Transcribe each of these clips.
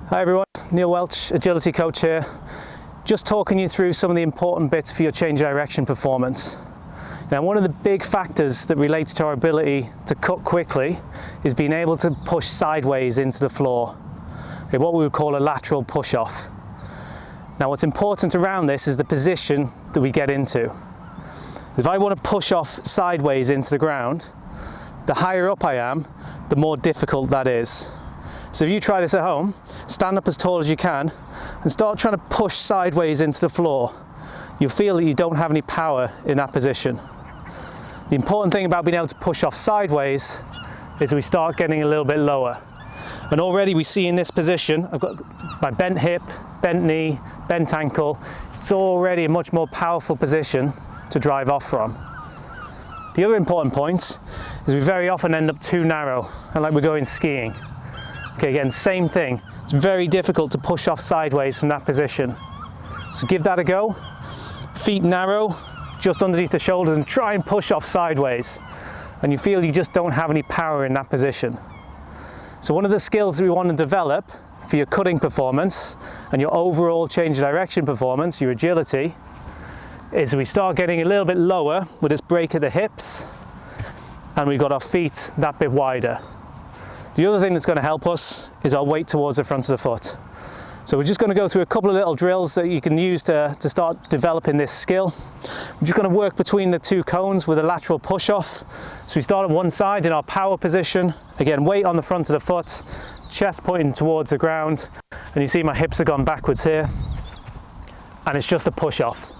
Hi everyone, Neil Welch, agility coach here. Just talking you through some of the important bits for your change of direction performance. Now, one of the big factors that relates to our ability to cut quickly is being able to push sideways into the floor. Okay, what we would call a lateral push-off. Now, what's important around this is the position that we get into. If I want to push off sideways into the ground, the higher up I am, the more difficult that is. So if you try this at home, stand up as tall as you can and start trying to push sideways into the floor. You'll feel that you don't have any power in that position. The important thing about being able to push off sideways is we start getting a little bit lower. And already we see in this position, I've got my bent hip, bent knee, bent ankle. It's already a much more powerful position to drive off from. The other important point is we very often end up too narrow, and like we're going skiing. Okay, again, same thing. It's very difficult to push off sideways from that position. So give that a go. Feet narrow, just underneath the shoulders, and try and push off sideways. And you feel you just don't have any power in that position. So one of the skills that we want to develop for your cutting performance and your overall change of direction performance, your agility, is we start getting a little bit lower with this break at the hips, and we've got our feet that bit wider. The other thing that's going to help us is our weight towards the front of the foot. So we're just going to go through a couple of little drills that you can use to start developing this skill. We're just going to work between the two cones with a lateral push-off. So we start on one side in our power position. Again, weight on the front of the foot, chest pointing towards the ground. And you see my hips have gone backwards here. And it's just a push-off.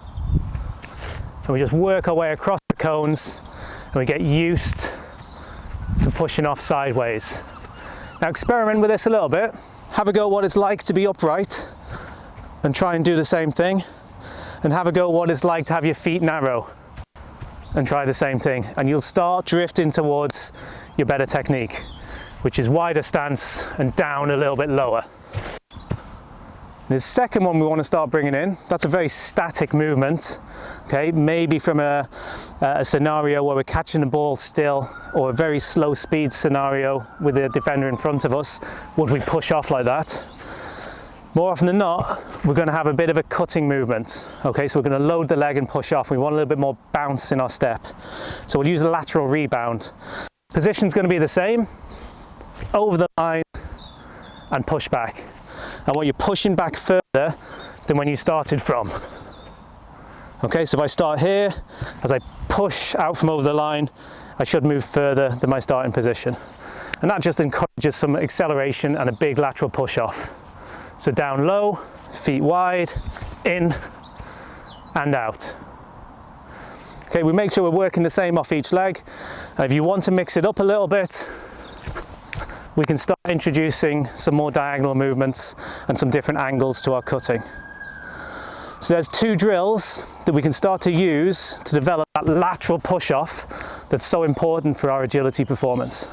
And we just work our way across the cones and we get used to pushing off sideways. Now experiment with this a little bit. Have a go at what it's like to be upright and try and do the same thing. And have a go at what it's like to have your feet narrow and try the same thing. And you'll start drifting towards your better technique, which is wider stance and down a little bit lower. The second one we want to start bringing in, that's a very static movement, okay? Maybe from a scenario where we're catching the ball still, or a very slow speed scenario with the defender in front of us. Would we push off like that? More often than not, we're going to have a bit of a cutting movement, okay? So we're going to load the leg and push off. We want a little bit more bounce in our step. So we'll use a lateral rebound. Position's going to be the same, over the line and push back. And what you're pushing back further than when you started from. Okay, so if I start here, as I push out from over the line, I should move further than my starting position. And that just encourages some acceleration and a big lateral push off. So down low, feet wide, in and out. Okay, we make sure we're working the same off each leg. And if you want to mix it up a little bit, we can start introducing some more diagonal movements and some different angles to our cutting. So there's two drills that we can start to use to develop that lateral push-off that's so important for our agility performance.